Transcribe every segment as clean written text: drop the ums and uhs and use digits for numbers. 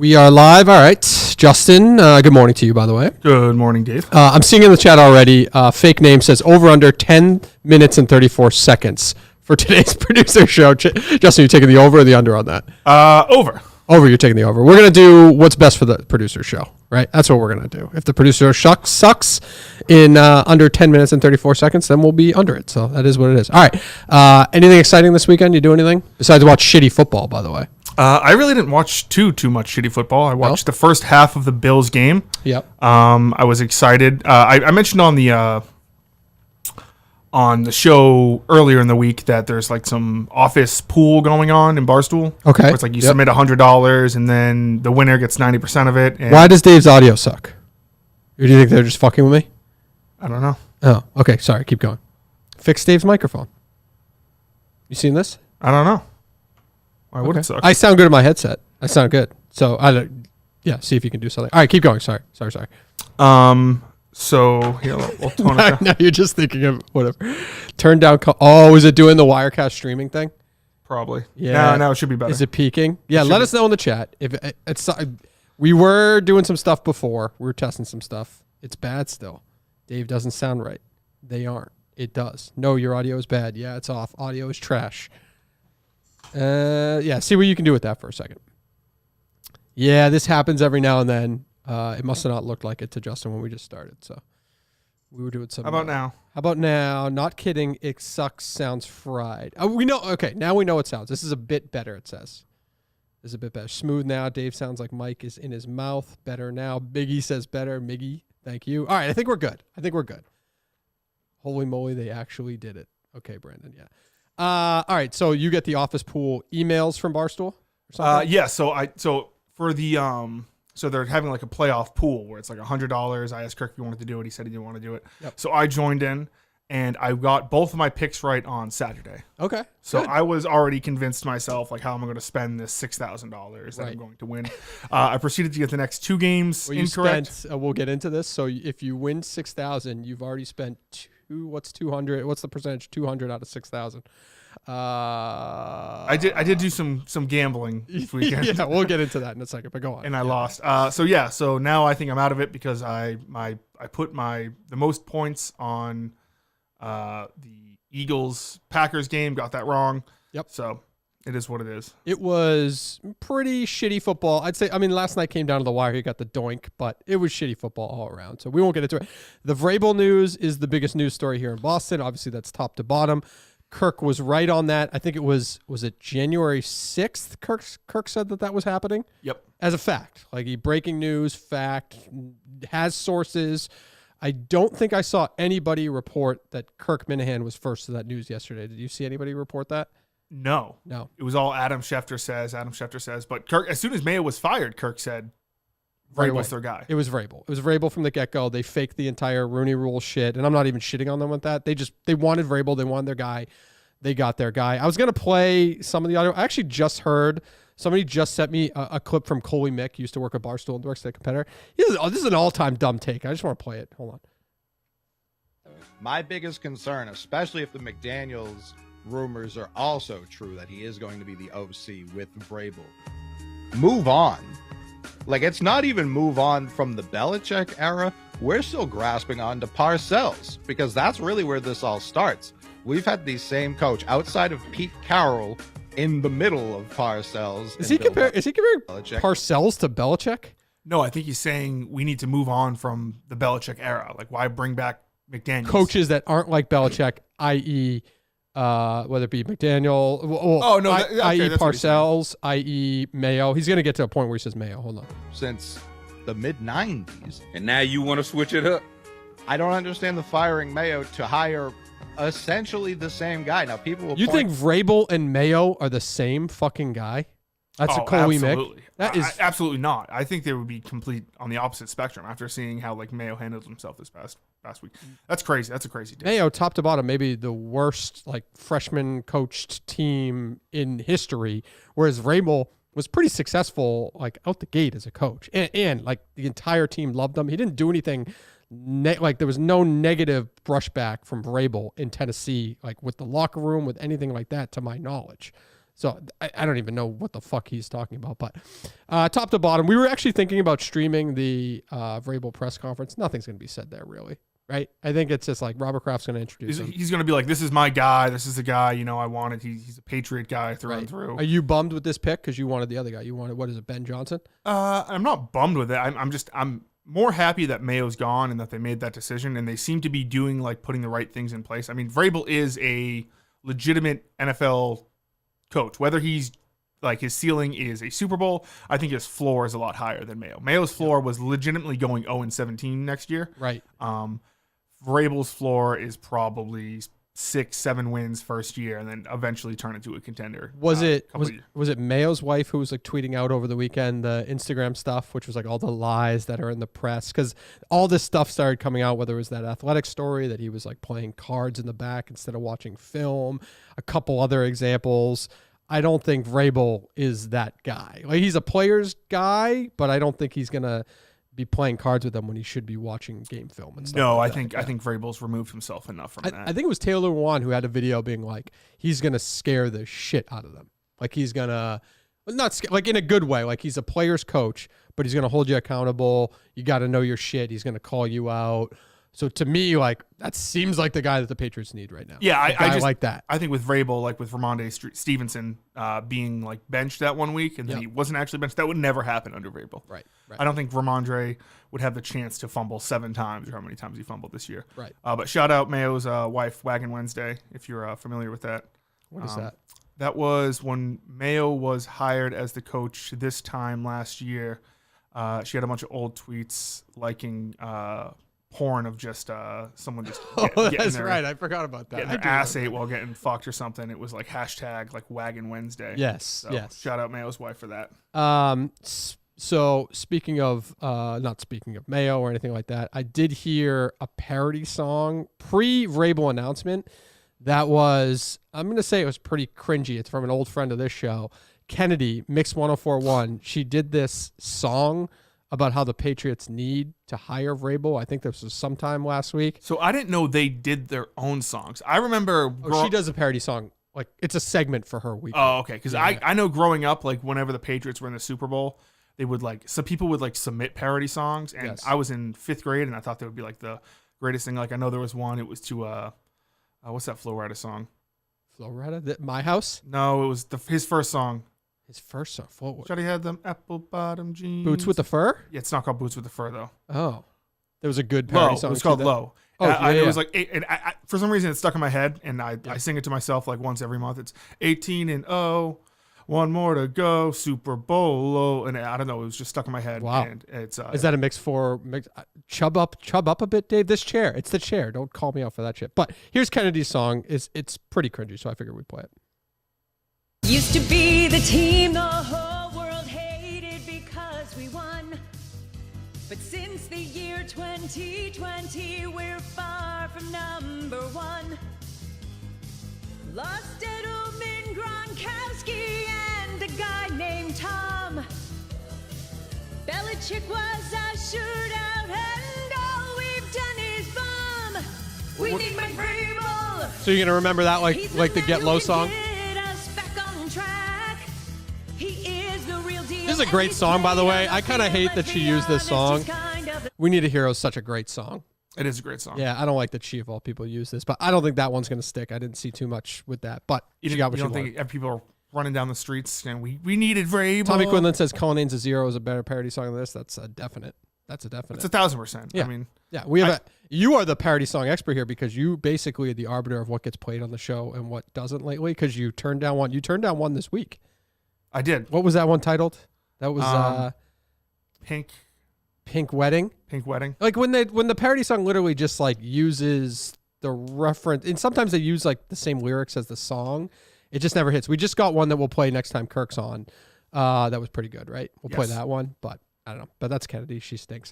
We are live. All right. Justin, good morning to you, by the way. Good morning, Dave. I'm seeing in the chat already, fake name says over under 10 minutes and 34 seconds for today's producer show. Justin, you taking the over or the under on that? Over. Over, you're taking the over. We're going to do what's best for the producer show, right? That's what we're going to do. If the producer sucks in under 10 minutes and 34 seconds, then we'll be under it. So that is what it is. All right. Anything exciting this weekend? You do anything? Besides watch shitty football, by the way. I really didn't watch too much shitty football. I watched the first half of the Bills game. Yep. I was excited. I mentioned on the show earlier in the week that there's like some office pool going on in Barstool. Okay. Where it's like you submit $100 and then the winner gets 90% of it. And why does Dave's audio suck? Or do you think they're just fucking with me? I don't know. Oh, okay. Sorry. Keep going. Fix Dave's microphone. You seen this? I don't know. Why would it suck? I sound good in my headset. I sound good. So see if you can do something. All right, keep going. Sorry. So here, we'll tone it down. Now you're just thinking of whatever. Turn down. Is it doing the Wirecast streaming thing? Probably. Yeah. Now it should be better. Is it peaking? Yeah. Let us know in the chat if it's. We were doing some stuff before. We were testing some stuff. It's bad still. Dave doesn't sound right. They aren't. It does. No, your audio is bad. Yeah, it's off. Audio is trash. See what you can do with that for a second. Yeah, this happens every now and then. It must have not looked like it to Justin when we just started. So we were doing something. How about now? Not kidding. It sucks. Sounds fried. We know. Okay, now we know it sounds. This is a bit better, it says. This is a bit better. Smooth now. Dave sounds like Mike is in his mouth. Better now. Miggy says better. Miggy, thank you. All right, I think we're good. Holy moly, they actually did it. Okay, Brandon, yeah. All right, so you get the office pool emails from Barstool or something? Yeah, so they're having like a playoff pool where it's like $100. I asked Kirk if he wanted to do it. He said he didn't want to do it. Yep. So I joined in, and I got both of my picks right on Saturday. Okay. So good. I was already convinced myself like how am I going to spend this $6,000 that I'm going to win. I proceeded to get the next two games incorrect. We'll get into this. So if you win 6,000, you've already spent what's 200? What's the percentage? 200 out of 6,000. I did do some gambling this weekend. Yeah, we'll get into that in a second, but go on. And I lost. So now I think I'm out of it because I put the most points on the Eagles Packers game, got that wrong. Yep. So it is what it is. It was pretty shitty football. I'd say, last night came down to the wire. You got the doink, but it was shitty football all around. So we won't get into it. The Vrabel news is the biggest news story here in Boston. Obviously, that's top to bottom. Kirk was right on that. I think it was it January 6th? Kirk said that was happening? Yep. As a fact. Like breaking news, fact, has sources. I don't think I saw anybody report that Kirk Minahan was first to that news yesterday. Did you see anybody report that? No. It was all Adam Schefter says. But Kirk, as soon as Mayo was fired, Kirk said Vrabel's their guy. It was Vrabel. It was Vrabel from the get-go. They faked the entire Rooney Rule shit, and I'm not even shitting on them with that. They wanted Vrabel. They wanted their guy. They got their guy. I was going to play some of the audio. I actually just heard somebody just sent me a clip from Coley Mick, used to work at Barstool and works at a competitor. This is an all-time dumb take. I just want to play it. Hold on. My biggest concern, especially if the McDaniels rumors are also true that he is going to be the OC with Vrabel, move on. Like, it's not even move on from the Belichick era. We're still grasping on to Parcells because that's really where this all starts. We've had the same coach outside of Pete Carroll in the middle of Parcells. Is he comparing Parcells to Belichick? No, I think he's saying we need to move on from the Belichick era. Like, why bring back McDaniels? Coaches that aren't like Belichick, i.e., whether it be McDaniel, i.e. Parcells, i.e. Mayo. He's going to get to a point where he says Mayo. Hold on. Since the mid-90s. And now you want to switch it up? I don't understand the firing Mayo to hire essentially the same guy. Now, people will think Vrabel and Mayo are the same fucking guy? That's a Coley Mick. That is absolutely not. I think they would be complete on the opposite spectrum after seeing how like Mayo handled himself this past week. That's crazy. That's a crazy day. Mayo, top to bottom, maybe the worst like freshman coached team in history, whereas Vrabel was pretty successful like out the gate as a coach, and like the entire team loved him. He didn't do anything. Like there was no negative brushback from Vrabel in Tennessee, like with the locker room, with anything like that, to my knowledge. So I don't even know what the fuck he's talking about. But top to bottom, we were actually thinking about streaming the Vrabel press conference. Nothing's going to be said there, really. Right? I think it's just like Robert Kraft's going to introduce him. He's going to be like, this is my guy. This is the guy, I wanted. He's a Patriot guy through and through. Are you bummed with this pick? Because you wanted the other guy. You wanted, what is it, Ben Johnson? I'm not bummed with it. I'm more happy that Mayo's gone and that they made that decision. And they seem to be doing, like, putting the right things in place. I mean, Vrabel is a legitimate NFL coach. Whether he's, like, his ceiling is a Super Bowl, I think his floor is a lot higher than Mayo. Mayo's floor was legitimately going 0-17 next year. Right. Vrabel's floor is probably 6-7 wins first year, and then eventually turn into a contender. Was it Mayo's wife who was like tweeting out over the weekend the Instagram stuff, which was like all the lies that are in the press? Because all this stuff started coming out, whether it was that athletic story that he was like playing cards in the back instead of watching film, a couple other examples. I don't think Vrabel is that guy. Like, he's a player's guy, but I don't think he's gonna be playing cards with them when he should be watching game film and stuff. No, like I think Vrabel's removed himself enough from that. I think it was Taylor Lewan who had a video being like, he's gonna scare the shit out of them. Like, he's gonna like in a good way. Like, he's a player's coach, but he's gonna hold you accountable. You got to know your shit. He's gonna call you out. So to me, like, that seems like the guy that the Patriots need right now. Yeah, I like that. I think with Vrabel, like with Ramondre Stevenson being like benched that 1 week and then he wasn't actually benched, that would never happen under Vrabel. Right. I don't think Ramondre would have the chance to fumble 7 times or how many times he fumbled this year. Right. But shout out Mayo's wife, Wagon Wednesday, if you're familiar with that. What is that? That was when Mayo was hired as the coach this time last year. She had a bunch of old tweets liking porn of just someone just that's right. I forgot about that. Getting their ass ate while getting fucked or something. It was like hashtag like Wagon Wednesday. Yes. So shout out Mayo's wife for that. So speaking of not speaking of Mayo or anything like that, I did hear a parody song pre-Vrabel announcement that was, I'm going to say it was pretty cringy. It's from an old friend of this show, Kennedy, Mix 1041. She did this song about how the Patriots need to hire Vrabel. I think this was sometime last week. So I didn't know they did their own songs. I remember... she does a parody song. Like, it's a segment for her week. Oh, okay. Because I know growing up, like, whenever the Patriots were in the Super Bowl, they would, like... So people would, like, submit parody songs. And I was in 5th grade, and I thought they would be, like, the greatest thing. Like, I know there was one. It was to... what's that Flo Rida song? Flo Rida? My House? No, it was his first song. His first song. Shawty had them apple bottom jeans. Boots with the Fur? Yeah, it's not called Boots with the Fur though. Oh, there was a good parody song. It was called Low. Oh, it was like I, for some reason it stuck in my head, and I sing it to myself like once every month. It's 18-0, one more to go, Super Bowl. And I don't know, it was just stuck in my head. Wow. And it's is that a mix? Chub up a bit, Dave? This chair. It's the chair. Don't call me out for that shit. But here's Kennedy's song. It's pretty cringy, so I figured we'd play it. Used to be the team the whole world hated because we won. But since the year 2020, we're far from number one. Lost Edelman, Gronkowski, and a guy named Tom. Belichick was a shootout, and all we've done is bomb. We need my Vrabel. So you're gonna remember that like the Get Low song? This is a great song, by the way. I kind of hate that she used this song. We Need a Hero is such a great song. It is a great song. Yeah, I don't like that she, of all people, used this, but I don't think that one's going to stick. I didn't see too much with that, but she got what she wanted. You don't think people are running down the streets and we needed Vrabel? Tommy Quinlan says Colinane's a Zero is a better parody song than this. That's a definite. It's 1,000%. Yeah. I mean, yeah, you are the parody song expert here because you basically are the arbiter of what gets played on the show and what doesn't lately because you turned down one. You turned down one this week. I did. What was that one titled? That was Pink Wedding. Pink Wedding. Like when the parody song literally just like uses the reference, and sometimes they use like the same lyrics as the song. It just never hits. We just got one that we'll play next time Kirk's on. That was pretty good, right? We'll play that one, but I don't know. But that's Kennedy. She stinks.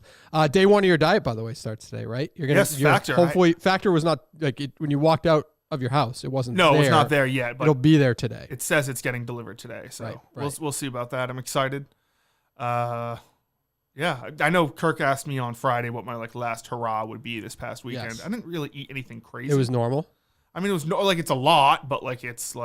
Day one of your diet, by the way, starts today, right? Factor. Hopefully, Factor was not like when you walked out of your house. It wasn't. No, there. it's not there yet. But it'll be there today. It says it's getting delivered today, so right. We'll see about that. I'm excited. Yeah, I know Kirk asked me on Friday what my last hurrah would be this past weekend. Yes. I didn't really eat anything crazy. It was normal. I mean, it was it's a lot, but it's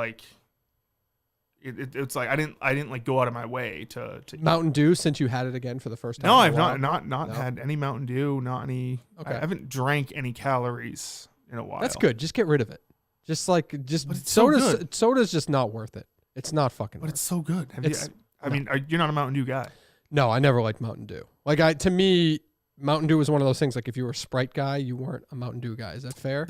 it's like I didn't like go out of my way to Mountain Dew, since you had it again for the first time. No, in a I've while? not No? had any Mountain Dew, not any. Okay. I haven't drank any calories in a while. That's good. Just get rid of it. Just But it's so good. soda's just not worth it. It's not fucking But worth it's so good. It's- I mean, you're not a Mountain Dew guy. it. No, I never liked Mountain Dew. Like to me, Mountain Dew was one of those things, like if you were a Sprite guy, you weren't a Mountain Dew guy. Is that fair?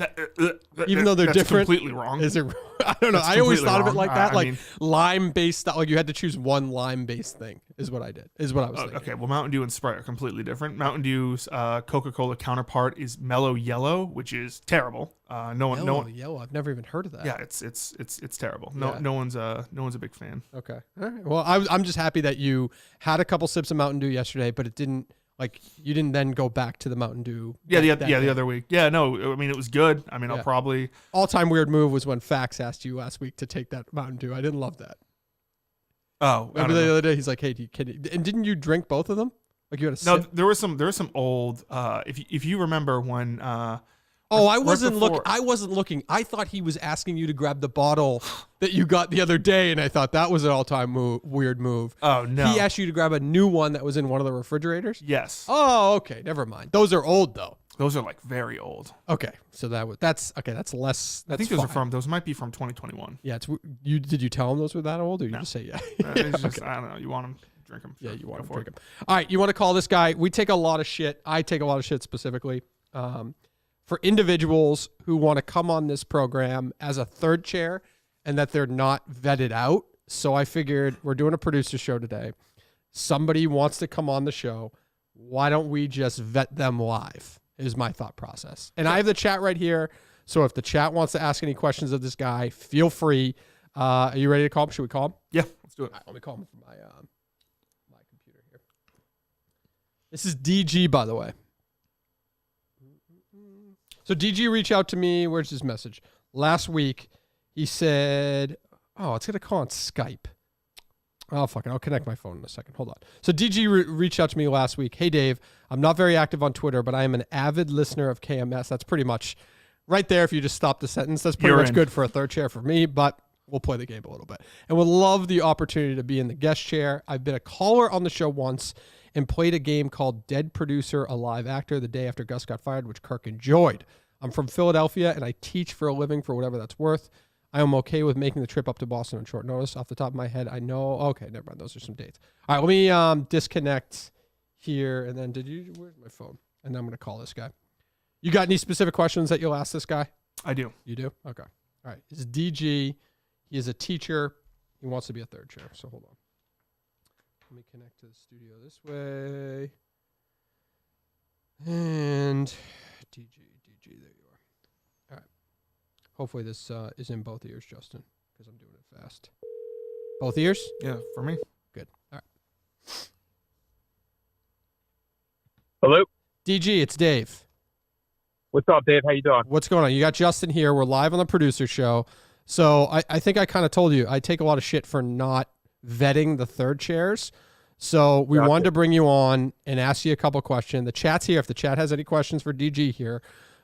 Even though they're that's different? completely wrong. Is it? I don't know. That's I always completely thought of it wrong. like that, I like mean- lime-based, like you had to choose one lime-based thing is what I did, is what I was thinking. Okay, well, Mountain Dew and Sprite are completely different. Mountain Dew's Coca-Cola counterpart is Mellow Yellow, which is terrible. Yellow. I've never even heard of that. Yeah, it's terrible. No, Yeah. no one's a big fan. Okay. All right. Well, I'm just happy that you had a couple sips of Mountain Dew yesterday, but it didn't, like, you didn't then go back to the Mountain Dew. Yeah, that the day. other week. Yeah, no, I mean it was good. I mean, Yeah. I'll probably. All-time weird move was when Fax asked you last week to take that Mountain Dew. I didn't love that. Oh, I Remember don't the know. other day? He's like, "Hey, can you?" And didn't you drink both of them? Like you had a No, sip? there was some old. If you remember when. Oh, I right wasn't looking. before- I wasn't looking. I thought he was asking you to grab the bottle that you got the other day, and I thought that was an all-time weird move. Oh no. He asked you to grab a new one that was in one of the refrigerators. Yes. Oh, okay. Never mind. Those are old though. Those are like very old. Okay, so that's okay. That's less. That's I think those are fine. those might be from 2021. Yeah, it's you. Did you tell him those were that old, or you No. just say yeah? It's just, I don't know. You want them, drink them. Yeah, you want to for drink it. them. All right, you want to call this guy? We take a lot of shit. I take a lot of shit specifically for individuals who want to come on this program as a third chair and that they're not vetted out. So I figured we're doing a producer show today. Somebody wants to come on the show. Why don't we just vet them live? Is my thought process. And I have the chat right here. So if the chat wants to ask any questions of this guy, feel free. Are you ready to call him? Should we call him? Yeah, let's do it. All right, let me call him from my computer here. This is DG, by the way. So DG reached out to me. Where's his message? Last week, he said, "Oh, it's gonna call on Skype." Oh, fuck it. I'll connect my phone in a second. Hold on. So DG reached out to me last week. "Hey, Dave, I'm not very active on Twitter, but I am an avid listener of KMS." That's pretty much right there. If you just stop the sentence, that's pretty You're much in. good for a third chair for me, but we'll play the game a little bit. And would love the opportunity to be in the guest chair. I've been a caller on the show once and played a game called Dead Producer, a Live Actor the day after Gus got fired, which Kirk enjoyed. I'm from Philadelphia, and I teach for a living for whatever that's worth. I am okay with making the trip up to Boston on short notice. Off the top of my head, I know. Okay, never mind. Those are some dates. All right, let me disconnect here. And then where's my phone? And then I'm going to call this guy. You got any specific questions that you'll ask this guy? I do. You do? Okay. All right. This is DG. He is a teacher. He wants to be a third chair. So hold on. Let me connect to the studio this way. And DG, there you are. All right. Hopefully this is in both ears, Justin, because I'm doing it fast. Both ears? Yeah, for me. Good. All right. Hello. DG, it's Dave. What's up, Dave? How you doing? What's going on? You got Justin here. We're live on the producer show. So I think I kind of told you, I take a lot of shit for not vetting the third chairs. So we Gotcha. wanted to bring you on and ask you a couple questions. The chat's here. If the chat has any questions for DG here,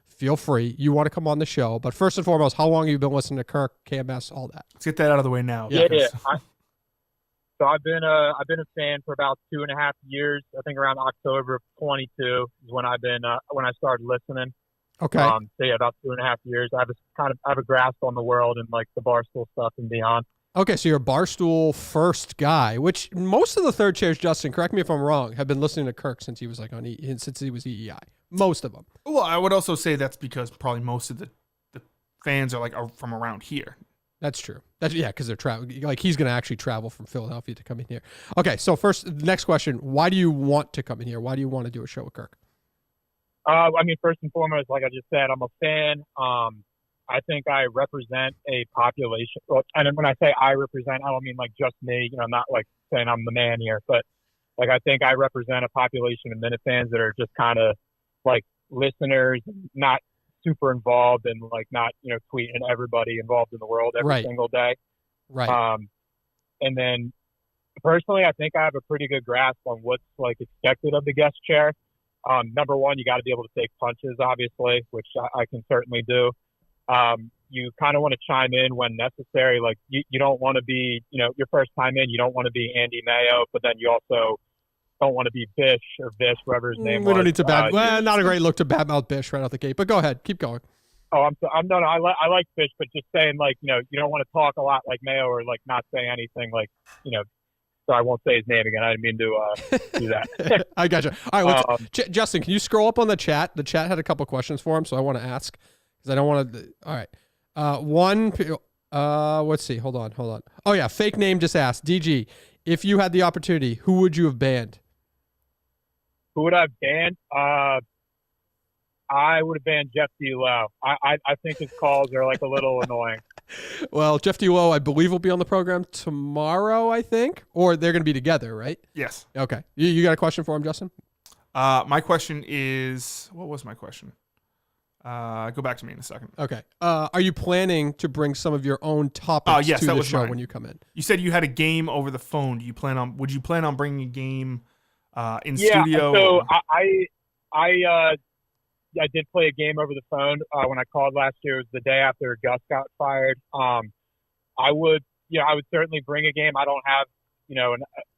feel free. You want to come on the show. But first and foremost, how long have you been listening to Kirk, KMS, all that? Let's get that out of the way now. Yeah. because- So I've been a fan for about 2.5 years. I think around October of 22 is when when I started listening. Okay. So yeah, about 2.5 years. I have a grasp on the world and like the Barstool stuff and beyond. Okay, so you're a Barstool first guy, which most of the third chairs, Justin, correct me if I'm wrong, have been listening to Kirk since he was like since he was EEI. Most of them. Well, I would also say that's because probably most of the fans are from around here. That's true. Because they're traveling. Like he's going to actually travel from Philadelphia to come in here. Okay, so first, the next question: why do you want to come in here? Why do you want to do a show with Kirk? I mean, first and foremost, like I just said, I'm a fan. I think I represent a population. Well, and when I say I represent, I don't mean like just me. You know, not like saying I'm the man here, but like I think I represent a population of Minute fans that are just kind of like listeners, not super involved and like not tweeting everybody involved in the world every Right. single day. Right. And then personally, I think I have a pretty good grasp on what's like expected of the guest chair. Number one, you got to be able to take punches, obviously, which I can certainly do. you kind of want to chime in when necessary. Like you don't want to be, your first time in, you don't want to be Andy Mayo, but then you also don't want to be Bish or Vish, whatever his name was. We don't need to not a great look to badmouth Bish right out the gate, but go ahead. Keep going. Oh, I like Fish, but just saying, like, you don't want to talk a lot like Mayo or like not say anything like, so I won't say his name again. I didn't mean to do that. I gotcha. All right, Justin, can you scroll up on the chat? The chat had a couple questions for him, so I want to ask because I don't want to. All right, let's see. Hold on. Oh yeah, fake name just asked. DG, if you had the opportunity, who would you have banned? Who would I have banned? I would have banned Jeff D. Lowe. I think his calls are like a little annoying. Well, Jeff D. Lowe, I believe, will be on the program tomorrow, I think, or they're going to be together, right? Yes. Okay. You got a question for him, Justin? My question is, what was my question? Go back to me in a second. Okay. Are you planning to bring some of your own topics to the show when you come in? You said you had a game over the phone. Would you plan on bringing a game in studio? So I did play a game over the phone when I called last year. It was the day after Gus got fired. I would certainly bring a game. I don't have, an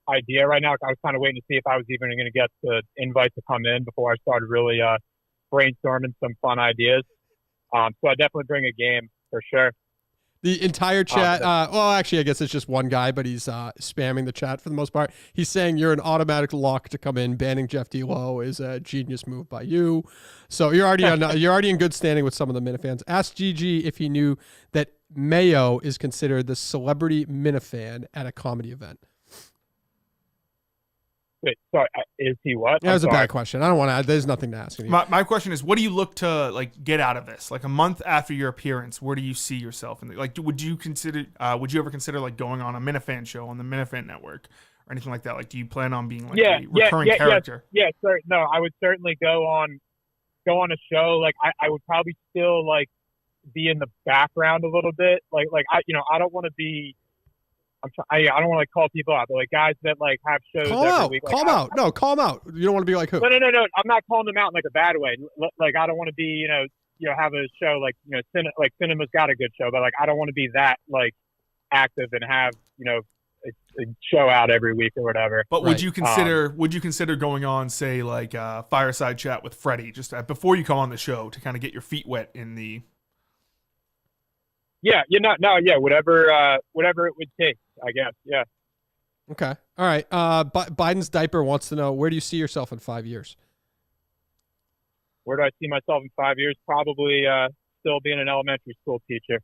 idea right now. I was kind of waiting to see if I was even going to get the invite to come in before I started really brainstorming some fun ideas. So I definitely bring a game for sure. The entire chat, well, actually, I guess it's just one guy, but he's spamming the chat for the most part. He's saying you're an automatic lock to come in. Banning Jeff D. Lowe is a genius move by you. So you're already in good standing with some of the Minifans. Ask GG if he knew that Mayo is considered the celebrity Minifan at a comedy event. Wait, sorry, is he what? That was a bad question. I don't want to. There's nothing to ask. My question is, what do you look to get out of this? Like a month after your appearance, where do you see yourself? Would you ever consider going on a Minifan show on the Minifan Network or anything like that? Like, do you plan on being a recurring character? Yeah, sir. No, I would certainly go on a show. Like, I would probably still be in the background a little bit. I don't want to be. I don't want to call people out, but guys that have shows every week. Call them out. No, call them out. You don't want to be like who? No. I'm not calling them out in a bad way. I don't want to be, have a show Cinema's got a good show, but I don't want to be that active and have a show out every week or whatever. But would you consider going on, say Fireside Chat with Freddie just before you come on the show to kind of get your feet wet in the? Yeah, whatever it would take, I guess. Yeah. Okay. All right. Biden's diaper wants to know, where do you see yourself in 5 years? Where do I see myself in 5 years? Probably still being an elementary school teacher.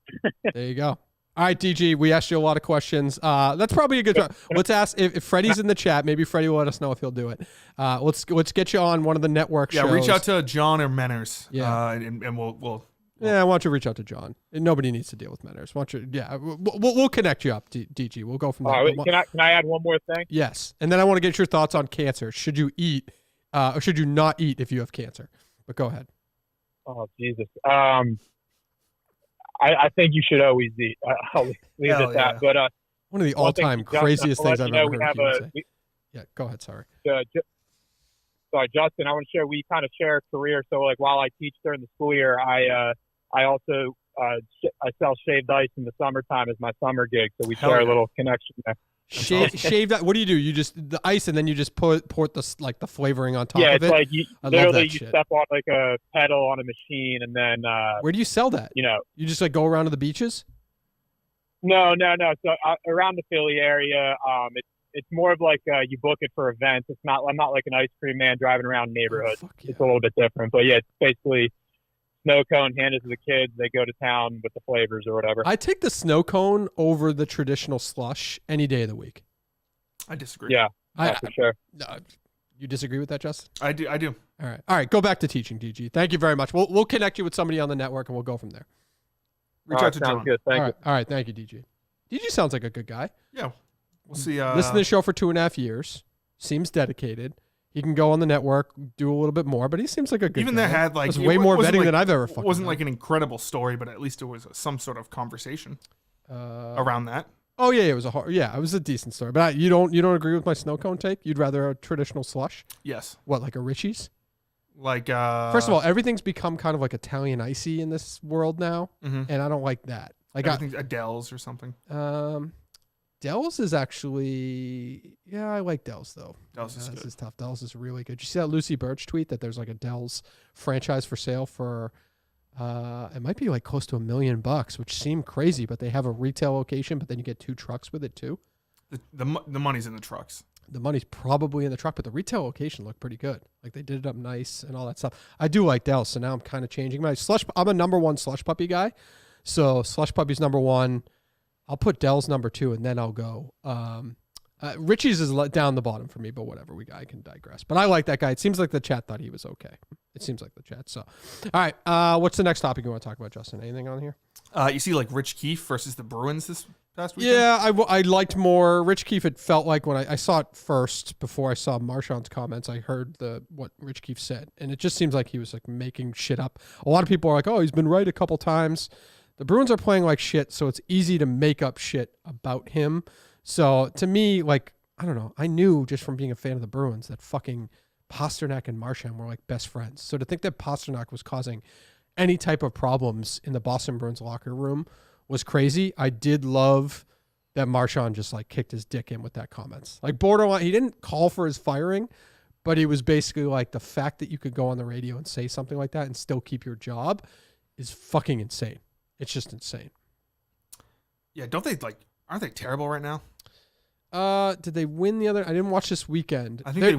There you go. All right, DG, we asked you a lot of questions. That's probably a good time. Let's ask if Freddie's in the chat. Maybe Freddie will let us know if he'll do it. Let's get you on one of the network shows. Yeah, reach out to John or Menners. Yeah. And we'll. Yeah, why don't you reach out to John? Nobody needs to deal with Menners. We'll connect you up, DG. We'll go from there. Can I add one more thing? Yes, and then I want to get your thoughts on cancer. Should you eat, or should you not eat if you have cancer? But go ahead. Oh Jesus. I think you should always eat. I'll leave it at that. But one of the all-time craziest things I've ever heard. Yeah, go ahead. Sorry. Sorry, Justin. I want to share. We kind of share a career. So while I teach during the school year, I also I sell shaved ice in the summertime as my summer gig, so we share a little connection there. Shaved ice. What do? You just the ice, and then you just port the flavoring on top of it. Yeah, it's like you step on a pedal on a machine, and then. Where do you sell that? You just go around to the beaches. No. So around the Philly area, it's more of you book it for events. I'm not like an ice cream man driving around neighborhoods. Yeah. It's a little bit different, but yeah, it's basically snow cone, hand it to the kids. They go to town with the flavors or whatever. I take the snow cone over the traditional slush any day of the week. I disagree. Yeah, for sure. You disagree with that, Justin? I do. All right. Go back to teaching, DG. Thank you very much. We'll connect you with somebody on the network, and we'll go from there. Reach out to John. Good. Thank you. All right. Thank you, DG. DG sounds like a good guy. Yeah. We'll see. Listen to the show for 2.5 years. Seems dedicated. He can go on the network, do a little bit more, but he seems like a good guy. There had There's way more vetting than I've ever fucking wasn't done. an incredible story, but at least it was some sort of conversation around that. Oh yeah, it was it was a decent story. But you don't agree with my snow cone take? You'd rather a traditional slush? Yes. What, like a Richie's? Like First of all, everything's become kind of like Italian icy in this world now, and I don't like that. Like everything's Adele's or something. Dell's is actually, I like Dell's though. Dell's is This good. is tough. Dell's is really good. Did you see that Lucy Birch tweet that there's like a Dell's franchise for sale for, it might be like close to $1 million, which seemed crazy, but they have a retail location, but then you get 2 trucks with it too. The money's in the trucks. The money's probably in the truck, but the retail location looked pretty good. Like they did it up nice and all that stuff. I do like Dell's, so now I'm kind of changing my slush. I'm a number 1 slush puppy guy, so slush puppy's number 1. I'll put Dell's number 2, and then I'll go. Richie's is down the bottom for me, but whatever. I can digress. But I like that guy. It seems like the chat thought he was okay. It seems like the chat. So, all right. What's the next topic you want to talk about, Justin? Anything on here? You see, like Rich Keefe versus the Bruins this past weekend. Yeah, I liked more Rich Keefe. It felt like when I saw it first before I saw Marshawn's comments, I heard what Rich Keefe said, and it just seems like he was like making shit up. A lot of people are like, "Oh, he's been right a couple times." The Bruins are playing like shit, so it's easy to make up shit about him. So to me, like, I don't know. I knew just from being a fan of the Bruins that fucking Pastrnak and Marchand were like best friends. So to think that Pastrnak was causing any type of problems in the Boston Bruins locker room was crazy. I did love that Marchand just like kicked his dick in with that comments. Like borderline, he didn't call for his firing, but he was basically like, the fact that you could go on the radio and say something like that and still keep your job is fucking insane. It's just insane. Yeah, aren't they terrible right now? Did they win the other? I didn't watch this weekend. I think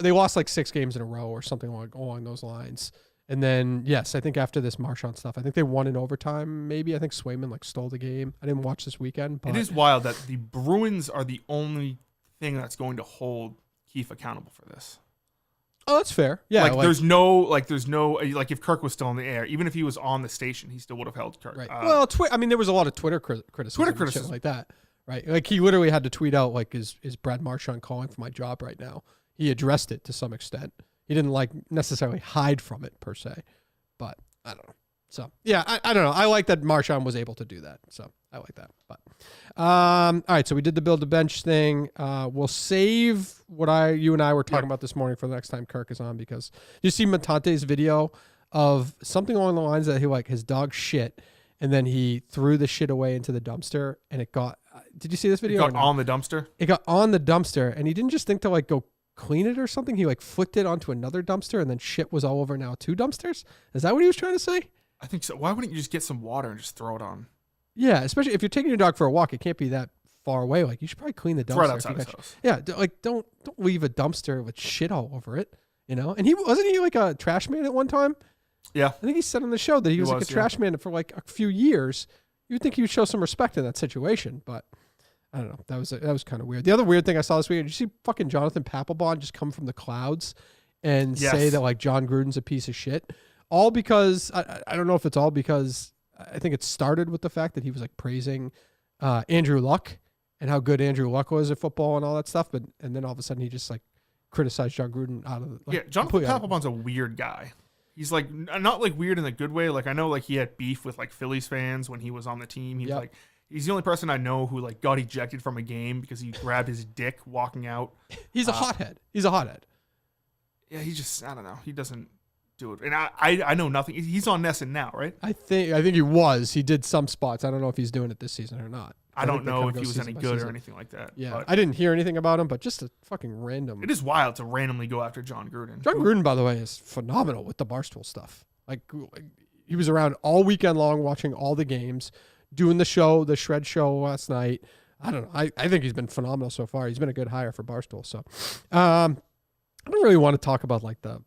they lost like 6 games in a row or something along those lines. And then, yes, I think after this Marchand stuff, I think they won in overtime. Maybe I think Swayman like stole the game. I didn't watch this weekend. But it is wild that the Bruins are the only thing that's going to hold Keefe accountable for this. Oh, that's fair. Yeah, there's no if Kirk was still in the air, even if he was on the station, he still would have held Kirk. Right. There was a lot of Twitter criticism. Shit like that, right? Like he literally had to tweet out like, "Is Brad Marchand calling for my job right now?" He addressed it to some extent. He didn't like necessarily hide from it per se, but I don't know. So yeah, I don't know. I like that Marchand was able to do that. So I like that. But all right. So we did the build the bench thing. We'll save what you and I were talking about this morning for the next time Kirk is on, because you see Matante's video of something along the lines that his dog shit, and then he threw the shit away into the dumpster, and it got. Did you see this video? It got on the dumpster. It got on the dumpster, and he didn't just think to like go clean it or something. He like flicked it onto another dumpster, and then shit was all over now 2 dumpsters. Is that what he was trying to say? I think so. Why wouldn't you just get some water and just throw it on? Yeah, especially if you're taking your dog for a walk, it can't be that far away. Like you should probably clean the dumpster. It's right outside his house. Yeah, don't leave a dumpster with shit all over it. You know, and wasn't he like a trash man at one time? Yeah, I think he said on the show that he was like a trash man for like a few years. You'd think he would show some respect in that situation, but I don't know. That was kind of weird. The other weird thing I saw this weekend, did you see fucking Jonathan Papelbon just come from the clouds and say that like John Gruden's a piece of shit? All because I don't know if it's all because I think it started with the fact that he was like praising Andrew Luck and how good Andrew Luck was at football and all that stuff, and then all of a sudden he just like criticized John Gruden out of Jonathan Papelbon's a weird guy. He's like not like weird in a good way. Like I know like he had beef with like Phillies fans when he was on the team. He's like he's the only person I know who like got ejected from a game because he grabbed his dick walking out. He's a hothead. He's a hothead. Yeah, he just I don't know. He doesn't do it. And I know nothing. He's on Nesson now, right? I think he was. He did some spots. I don't know if he's doing it this season or not. I don't know if he was any good or anything like that. Yeah, I didn't hear anything about him, but just a fucking random. It is wild to randomly go after John Gruden. John Gruden, by the way, is phenomenal with the Barstool stuff. Like he was around all weekend long watching all the games, doing the Shred Show last night. I don't know. I think he's been phenomenal so far. He's been a good hire for Barstool. So I don't really want to talk about like the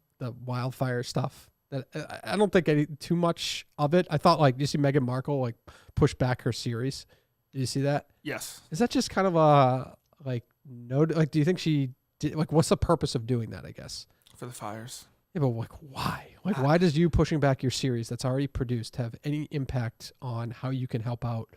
wildfire stuff. That I don't think too much of it. I thought like you see Meghan Markle like push back her series. Did you see that? Yes. Is that just kind of a like no? Like, do you think she did? Like, what's the purpose of doing that? I guess for the fires. Yeah, but like, why? Like, why does you pushing back your series that's already produced have any impact on how you can help out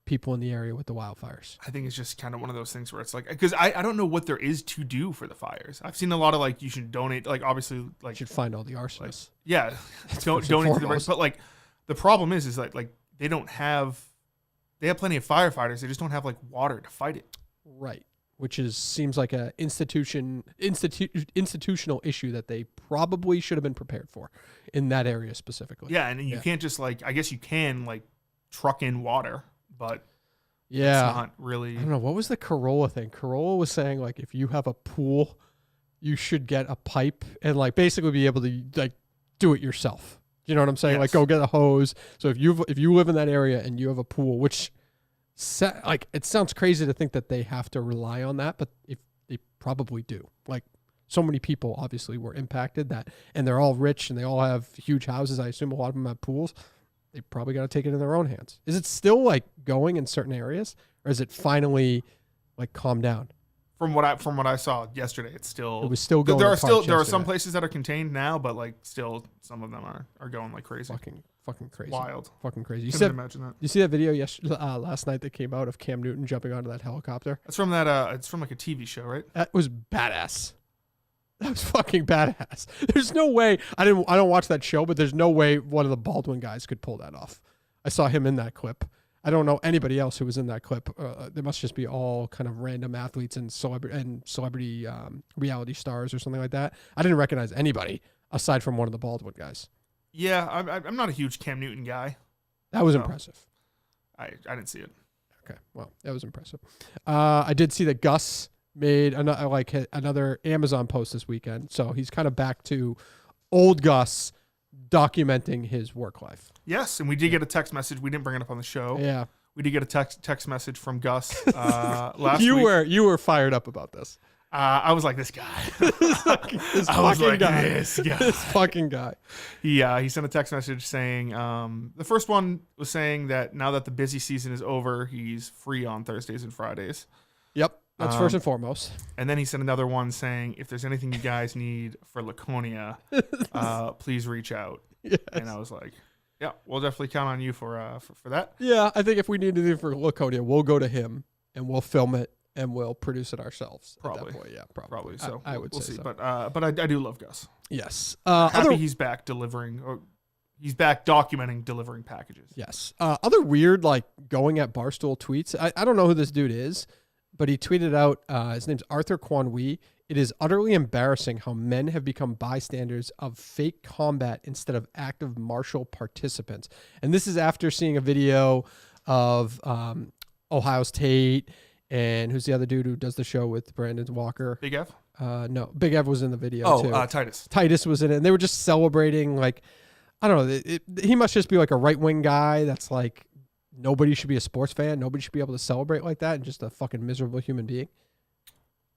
people in the area with the wildfires? I think it's just kind of one of those things where it's like, because I don't know what there is to do for the fires. I've seen a lot of like you should donate, like obviously like you should find all the arsonists. Like, donate to the but like the problem is that like they have plenty of firefighters. They just don't have like water to fight it. Right. which seems like a institutional issue that they probably should have been prepared for in that area specifically. Yeah, and you can't just I guess you can truck in water, but yeah, it's not really. I don't know, what was the Corolla thing? Corolla was saying if you have a pool, you should get a pipe and basically be able to do it yourself. You know what I'm saying? Yes. Go get a hose. So if you live in that area and you have a pool, which it sounds crazy to think that they have to rely on that, but if they probably do. So many people obviously were impacted and they're all rich and they all have huge houses. I assume a lot of them have pools. They probably got to take it in their own hands. Is it still going in certain areas, or is it finally calmed down? From what I saw yesterday, it was still going. There are some places that are contained now, but still some of them are going like crazy. Fucking crazy. Wild. Fucking crazy. Couldn't imagine that. You see that video last night that came out of Cam Newton jumping onto that helicopter? That's from that. It's from a TV show, right? That was badass. That was fucking badass. There's no way I don't watch that show, but there's no way one of the Baldwin guys could pull that off. I saw him in that clip. I don't know anybody else who was in that clip. There must just be all kind of random athletes and celebrity reality stars or something like that. I didn't recognize anybody aside from one of the Baldwin guys. Yeah, I'm not a huge Cam Newton guy. That was impressive. I didn't see it. Okay, well, that was impressive. I did see that Gus made another Amazon post this weekend, so he's kind of back to old Gus documenting his work life. Yes, and we did get a text message. We didn't bring it up on the show. Yeah, we did get a text message from Gus last you week. You were fired up about this. I was like, this guy. This fucking guy. This guy. This fucking guy. He sent a text message saying, the first one was saying that now that the busy season is over, he's free on Thursdays and Fridays. Yep, that's first and foremost. And then he sent another one saying, if there's anything you guys need for Laconia, please reach out. Yes. And I was like, yeah, we'll definitely count on you for that. Yeah, I think if we need anything for Laconia, we'll go to him and we'll film it and we'll produce it ourselves. Probably. At that point. Yeah, probably. So I would we'll say see. So. But I do love Gus. Yes. Happy he's back delivering, or he's back documenting delivering packages. Yes. Other weird going at Barstool tweets. I don't know who this dude is, but he tweeted out, his name's Arthur Kwanwee. It is utterly embarrassing how men have become bystanders of fake combat instead of active martial participants. And this is after seeing a video of Ohio's Tate and who's the other dude who does the show with Brandon Walker? Big F? No, Big F was in the video too. Titus. Titus was in it, and they were just celebrating I don't know. He must just be a right-wing guy that's nobody should be a sports fan. Nobody should be able to celebrate like that, and just a fucking miserable human being.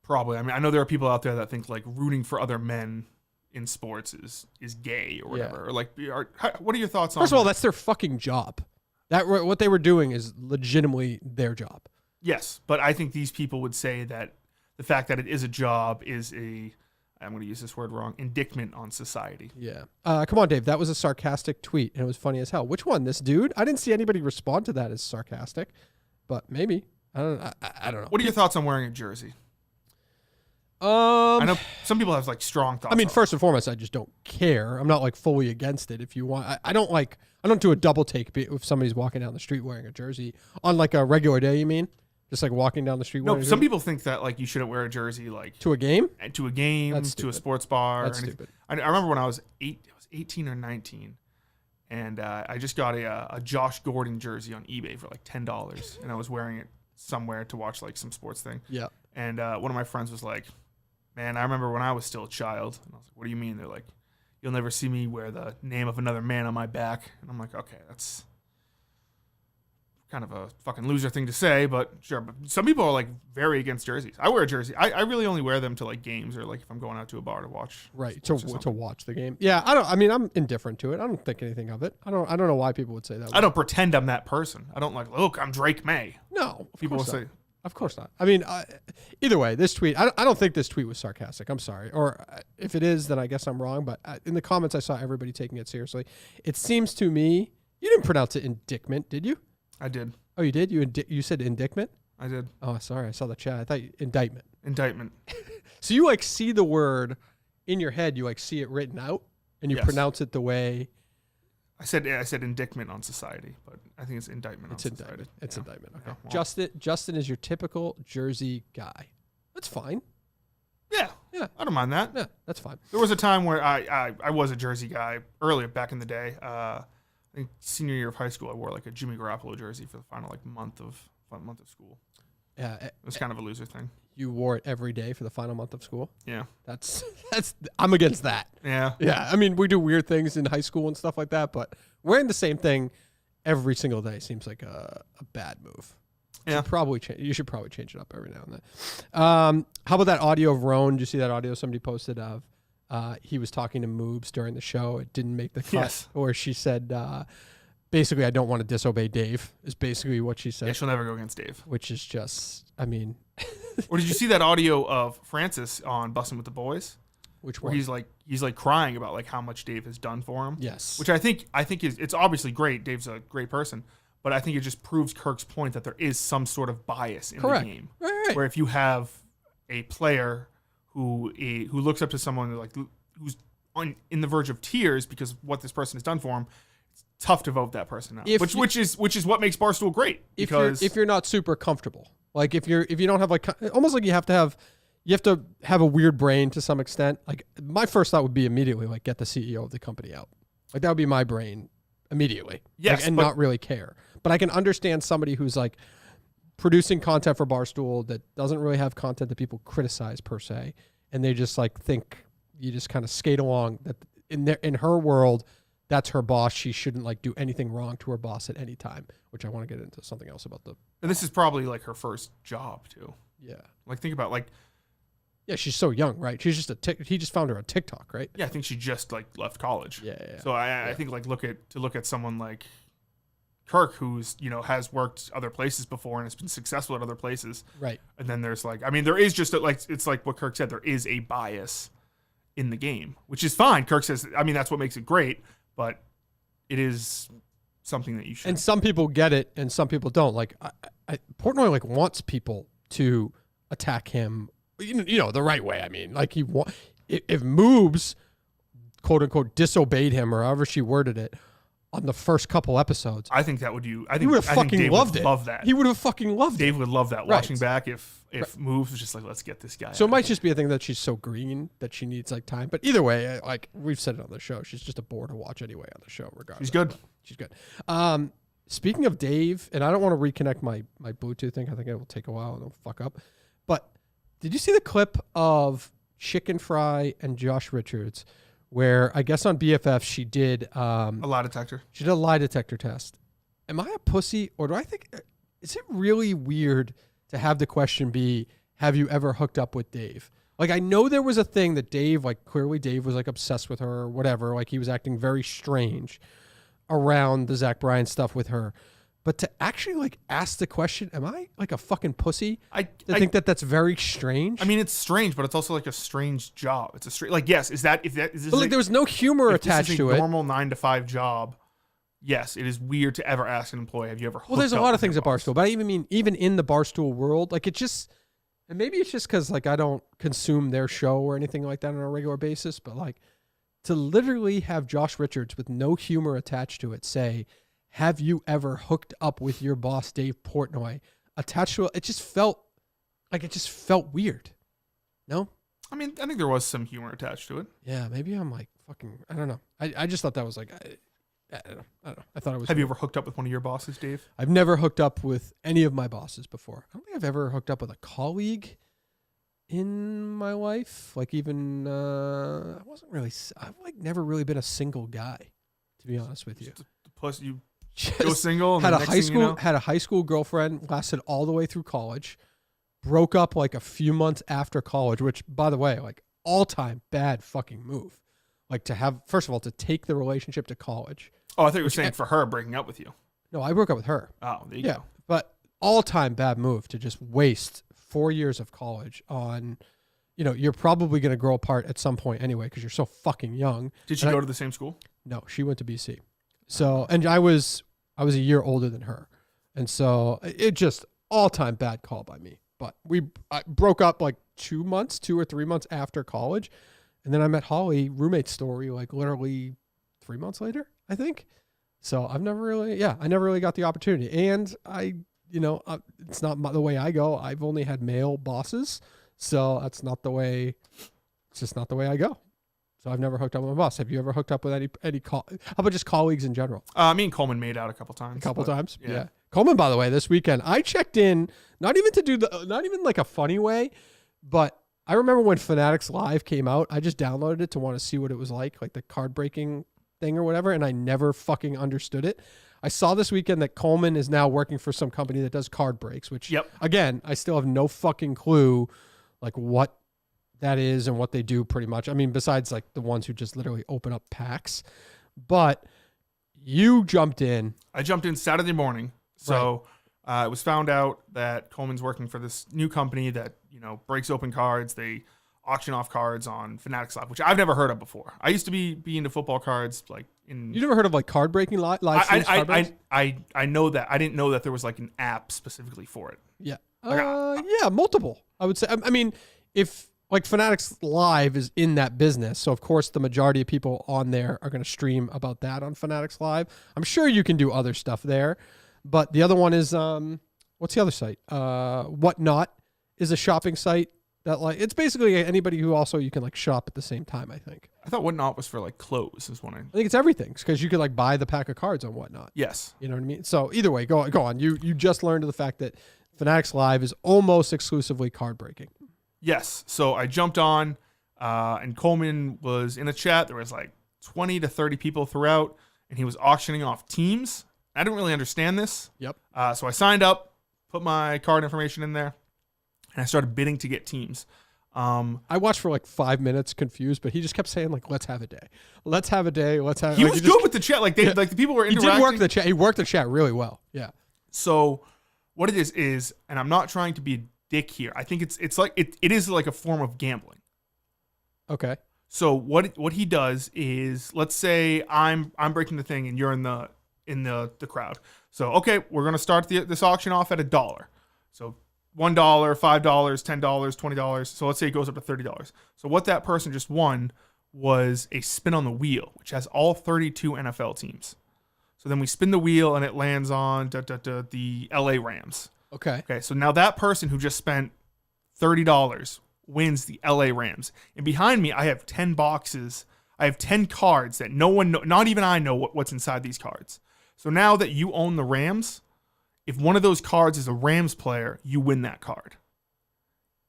Probably. I mean, I know there are people out there that think rooting for other men in sports is gay or whatever. Yeah. Or what are your thoughts on? First of all, that's their fucking job. What they were doing is legitimately their job. Yes, but I think these people would say that the fact that it is a job is I'm going to use this word wrong, indictment on society. Yeah. Come on, Dave. That was a sarcastic tweet, and it was funny as hell. Which one? This dude? I didn't see anybody respond to that as sarcastic, but maybe. I don't know. What are your thoughts on wearing a jersey? I know some people have strong thoughts. I mean, first and foremost, I just don't care. I'm not fully against it. If you want, I don't do a double take if somebody's walking down the street wearing a jersey on a regular day. You mean just walking down the street? No, some people think that you shouldn't wear a jersey to a game, to a sports bar. That's or anything. stupid. I remember when I was 18 or 19, and I just got a Josh Gordon jersey on eBay for $10, and I was wearing it somewhere to watch some sports thing. Yeah. And one of my friends was like, man, I remember when I was still a child. And I was like, what do you mean? They're like, you'll never see me wear the name of another man on my back. And I'm like, okay, that's kind of a fucking loser thing to say, but sure. But some people are very against jerseys. I wear a jersey. I really only wear them to games or if I'm going out to a bar to watch. Right. To watch the game. Yeah. I'm indifferent to it. I don't think anything of it. I don't know why people would say that. I don't pretend I'm that person. I don't look, I'm Drake May. No. People will say. Of course not. I mean, either way, this tweet, I don't think this tweet was sarcastic. I'm sorry. Or if it is, then I guess I'm wrong. But in the comments, I saw everybody taking it seriously. It seems to me, you didn't pronounce it indictment, did you? I did. Oh, you did? You said indictment? I did. Oh, sorry. I saw the chat. I thought indictment. Indictment. So you see the word in your head, you see it written out, and you pronounce it the way. I said indictment on society, but I think it's indictment on society. It's indictment. Okay. Yeah, well. Justin is your typical Jersey guy. That's fine. Yeah. Yeah. I don't mind that. Yeah, that's fine. There was a time where I was a jersey guy earlier back in the day. I think senior year of high school, I wore like a Jimmy Garoppolo jersey for the final like month of school. Yeah, It was kind of a loser thing. you wore it every day for the final month of school. Yeah. That's I'm against that. Yeah. Yeah, I mean, we do weird things in high school and stuff like that, but wearing the same thing every single day seems like a bad move. Yeah. You should probably change it up every now and then. How about that audio of Roan? Did you see that audio somebody posted of? He was talking to Moobs during the show. It didn't make the cut. Yes. Or she said, basically, I don't want to disobey Dave, is basically what she said. Yeah, she'll never go against Dave. Which is just, I mean. Or did you see that audio of Francis on Bussin' with the Boys? Which where one? he's like crying about like how much Dave has done for him. Yes. Which I think is it's obviously great. Dave's a great person, but I think it just proves Kirk's point that there is some sort of bias in Correct. the game. Right. Where if you have a player who looks up to someone like who's in the verge of tears because of what this person has done for him, it's tough to vote that person out. Which is what makes Barstool great. Because if you're not super comfortable, like if you don't have like almost like you have to have a weird brain to some extent. Like my first thought would be immediately like get the CEO of the company out. Like that would be my brain immediately. Yes, and not really care. But I can understand somebody who's like producing content for Barstool that doesn't really have content that people criticize per se, and they just like think you just kind of skate along. That in her world, that's her boss. She shouldn't like do anything wrong to her boss at any time. Which I want to get into something else about the. And this is probably like her first job too. Yeah. Like think about like. Yeah, she's so young, right? She's just he just found her on TikTok, right? Yeah, I think she just like left college. Yeah. So I think like look at someone like Kirk, who's has worked other places before and has been successful at other places. Right. And then there's like there is just it's like what Kirk said, there is a bias in the game, which is fine. Kirk says, that's what makes it great, but it is something that you should. And some people get it, and some people don't. Like Portnoy like wants people to attack him. The right way. I mean, like if Moobs, quote unquote, disobeyed him or however she worded it on the first couple episodes, I think that would you. I think he would have fucking Dave loved would it. Love that. He would have fucking loved Dave it. would love that. Right. Watching back, if Moves was just like, let's get this guy. So it might just be a thing that she's so green that she needs like time. But either way, like we've said it on the show, she's just a bore to watch anyway on the show. Regardless, She's good. She's good. Speaking of Dave, and I don't want to reconnect my Bluetooth thing. I think it will take a while and it'll fuck up. But did you see the clip of Chicken Fry and Josh Richards, where I guess on BFF she did a lie detector. She did a lie detector test. Am I a pussy, or do I think is it really weird to have the question be, have you ever hooked up with Dave? Like I know there was a thing that Dave, like clearly Dave was like obsessed with her or whatever. Like he was acting very strange around the Zach Bryan stuff with her. But to actually like ask the question, am I like a fucking pussy? I think that's very strange. I mean, it's strange, but it's also like a strange job. It's a strange, like, yes, is this but like there was no humor attached to it. Normal 9 to 5 job. Yes, it is weird to ever ask an employee, have you ever hooked up? Well, there's a lot of with your things at boss? Barstool, but I mean, even in the Barstool world, like it just, and maybe it's just because like I don't consume their show or anything like that on a regular basis, but like to literally have Josh Richards with no humor attached to it say, have you ever hooked up with your boss, Dave Portnoy, attached to it? It just felt weird. No? I mean, I think there was some humor attached to it. Yeah, maybe I'm like fucking, I don't know. I just thought that was like, I don't know. I thought it was. Have you ever hooked up with one of your bosses, Dave? I've never hooked up with any of my bosses before. I don't think I've ever hooked up with a colleague in my life. Like even, I've like never really been a single guy, to be honest with you. Plus you go single. And had then a next high thing you school know- had a high school girlfriend, lasted all the way through college, broke up like a few months after college, which by the way, like all time bad fucking move. Like to have, first of all, to take the relationship to college. Oh, I thought you were saying for her breaking up with you. No, I broke up with her. Oh, there you Yeah, go. but all time bad move to just waste 4 years of college on, you're probably going to grow apart at some point anyway because you're so fucking young. Did she go to the same school? No, she went to BC. So, and I was a year older than her. And so it just all time bad call by me. But I broke up like 2 or 3 months after college. And then I met Holly, roommate story, like literally 3 months later, I think. So I never really got the opportunity. And it's not the way I go. I've only had male bosses. So that's not the way. It's just not the way I go. So I've never hooked up with a boss. Have you ever hooked up with any how about just colleagues in general? Me and Coleman made out a couple times. A couple times. Yeah. Coleman, by the way, this weekend I checked in, not even like a funny way, but I remember when Fanatics Live came out, I just downloaded it to want to see what it was like the card breaking thing or whatever, and I never fucking understood it. I saw this weekend that Coleman is now working for some company that does card breaks, which again, I still have no fucking clue like what that is and what they do pretty much. I mean, besides like the ones who just literally open up packs. But you jumped in. I jumped in Saturday morning. So it was found out that Coleman's working for this new company that, breaks open cards. They auction off cards on Fanatics Live, which I've never heard of before. I used to be into football cards You never heard of like card breaking live streams? I know that. I didn't know that there was like an app specifically for it. Yeah. Yeah, multiple. I would say. I mean, if like Fanatics Live is in that business, so of course the majority of people on there are going to stream about that on Fanatics Live. I'm sure you can do other stuff there, but the other one is what's the other site? Whatnot is a shopping site that like it's basically anybody who also you can like shop at the same time. I think. I thought Whatnot was for like clothes. Is one. I think it's everything because you could like buy the pack of cards on Whatnot. Yes. You know what I mean? So either way, go on. You just learned the fact that Fanatics Live is almost exclusively card breaking. Yes. So I jumped on, and Coleman was in a chat. There was like 20 to 30 people throughout, and he was auctioning off teams. I didn't really understand this. Yep. So I signed up, put my card information in there, and I started bidding to get teams. I watched for like 5 minutes confused, but he just kept saying like, let's have a day. Let's have a day. Let's have He was good with the chat. Like the people were interacting. He did work the chat. He worked the chat really well. Yeah. So what it is, and I'm not trying to be a dick here. I think it's like it is like a form of gambling. Okay. So what he does is, let's say I'm breaking the thing and you're in the crowd. So okay, we're gonna start this auction off at $1. So $1, $5, $10, $20. So let's say it goes up to $30. So what that person just won was a spin on the wheel, which has all 32 NFL teams. So then we spin the wheel and it lands on the LA Rams. Okay. Okay. So now that person who just spent $30 wins the LA Rams. And behind me, I have 10 boxes. I have 10 cards that no one, not even I know what's inside these cards. So now that you own the Rams, if one of those cards is a Rams player, you win that card.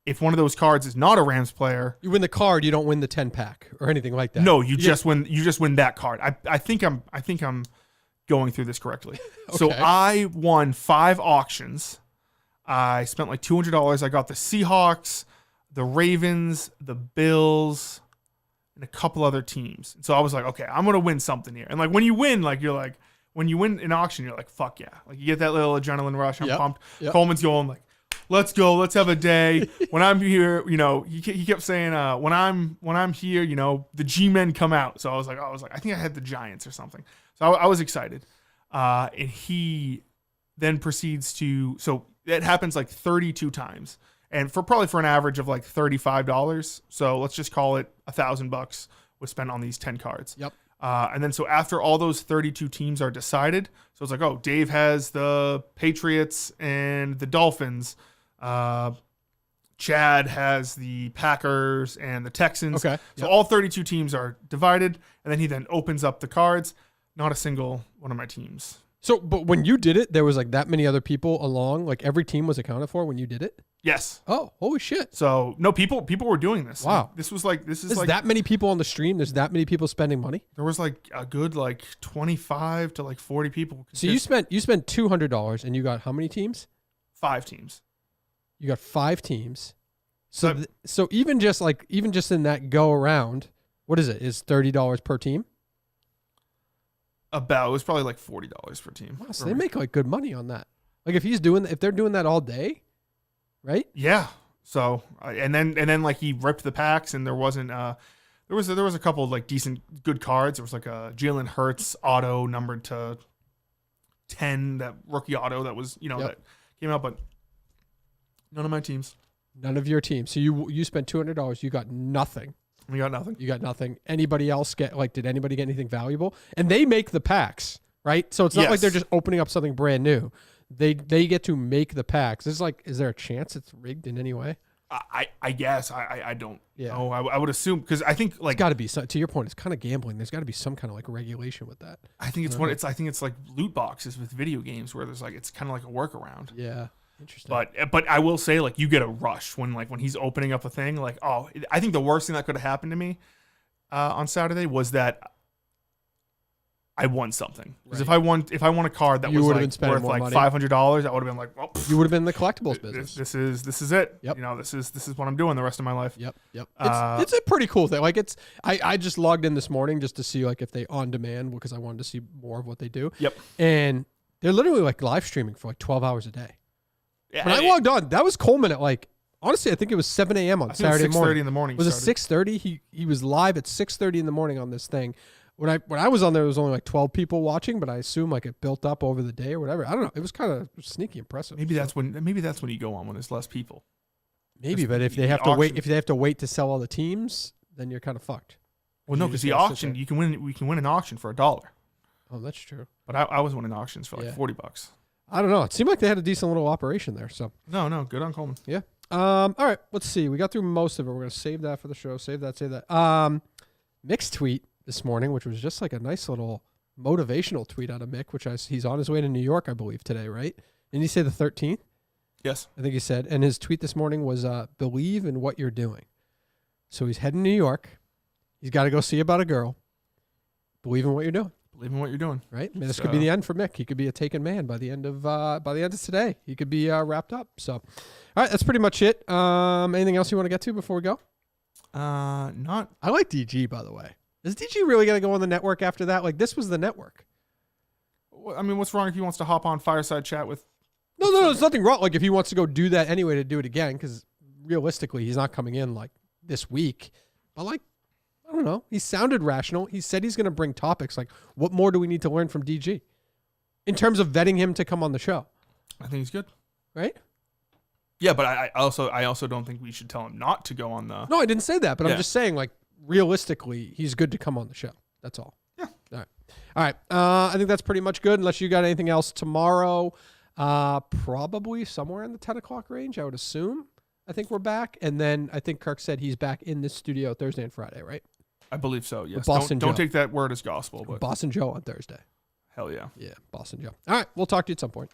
If one of those cards is not a Rams player, you win the card. You don't win the 10 pack or anything like that. No, you just win. You just win that card. I think I'm going through this correctly. Okay. So I won 5 auctions. I spent like $200. I got the Seahawks, the Ravens, the Bills, and a couple other teams. And so I was like, okay, I'm gonna win something here. And like when you win, like you're like, when you win an auction, you're like, fuck yeah. Like you get that little adrenaline rush. I'm pumped. Yep. Coleman's going like, let's go. Let's have a day. When I'm here, he kept saying, when I'm here, the G-men come out. So I was like, I think I had the Giants or something. So I was excited. And he then proceeds to, so it happens like 32 times. And probably for an average of like $35. So let's just call it $1,000 was spent on these 10 cards. Yep. And then so after all those 32 teams are decided, so it's like, oh, Dave has the Patriots and the Dolphins. Chad has the Packers and the Texans. Okay. So all 32 teams are divided, and then he then opens up the cards. Not a single one of my teams. So, but when you did it, there was like that many other people along. Like every team was accounted for when you did it. Yes. Oh, holy shit! So no, people were doing this. Wow. This is like There's that many people on the stream. There's that many people spending money. There was like a good like 25 to like 40 people. So you spent $200 and you got how many teams? 5 teams. You got 5 teams. So so even just in that go around, what is it? Is $30 per team? It was probably like $40 per team. Wow, so they make like good money on that. Like if they're doing that all day, right? Yeah. So and then like he ripped the packs and there wasn't there was a couple of like decent good cards. There was like a Jalen Hurts auto numbered to 10, that rookie auto that was that came out, but none of my teams. None of your teams. So you spent $200. You got nothing. We got nothing. You got nothing. Anybody else did anybody get anything valuable? And they make the packs, right? So it's not like they're just opening up something brand new. They get to make the packs. It's like, is there a chance it's rigged in any way? I guess I don't Yeah. know. I would assume because I think like It's got to be to your point. It's kind of gambling. There's got to be some kind of like regulation with that. I think it's what it's. I think it's like loot boxes with video games where there's like it's kind of like a workaround. Yeah, interesting. But I will say like you get a rush when he's opening up a thing. Like I think the worst thing that could have happened to me on Saturday was that I won something. Because if I won a card that You was would've like been spending worth more like money. $500, I would have been like, well, you would have been in the collectibles business. this is it. Yep. You know, this is what I'm doing the rest of my life. Yep. Uh, It's a pretty cool thing. Like I just logged in this morning just to see like if they on demand because I wanted to see more of what they do. Yep. And they're literally like live streaming for like 12 hours a day. Yeah, When I logged on, that was Coleman at like honestly I think it was 7 a.m. on I think Saturday 6:30 morning. in the morning. Was it started. 6:30? He was live at 6:30 in the morning on this thing. When I was on there, was only like 12 people watching, but I assume like it built up over the day or whatever. I don't know. It was kind of sneaky impressive. Maybe that's when you go on when there's less people. Maybe, Just but if the they have to wait, auction. if they have to wait to sell all the teams, then you're kind of fucked. Well, no, You because just the gotta sit auction there. we can win an auction for $1. Oh, that's true. But I was winning auctions for like Yeah. $40. I don't know. It seemed like they had a decent little operation there. So, No, good on Coleman. yeah. All right. Let's see. We got through most of it. We're gonna save that for the show. Save that. Mick's tweet this morning, which was just like a nice little motivational tweet out of Mick, he's on his way to New York, I believe, today, right? Didn't he say the 13th? Yes. I think he said. And his tweet this morning was, believe in what you're doing. So he's heading to New York. He's got to go see about a girl. Believe in what you're doing, Believe in what you're doing. right? I mean, this could be the end for Mick. He could be a taken man by the end of today. He could be wrapped up. So, all right, that's pretty much it. Anything else you want to get to before we go? Not. I like DG, by the way. Is DG really going to go on the network after that? Like, this was the network. I mean, what's wrong if he wants to hop on Fireside Chat with? No, there's nothing wrong. Like, if he wants to go do that anyway to do it again, because realistically, he's not coming in, like, this week. But, like, I don't know. He sounded rational. He said he's going to bring topics. Like, what more do we need to learn from DG in terms of vetting him to come on the show? I think he's good. Right? Yeah, but I also don't think we should tell him not to go on the. No, I didn't say that. But Yeah. I'm just saying, like, realistically, he's good to come on the show. That's all. Yeah. All right. I think that's pretty much good. Unless you got anything else tomorrow, probably somewhere in the 10 o'clock range, I would assume. I think we're back. And then I think Kirk said he's back in this studio Thursday and Friday, right? I believe so. Yes. Boston Don't Joe. take that word as gospel, but Boston Joe on Thursday. hell yeah. Yeah, Boston Joe. All right. We'll talk to you at some point.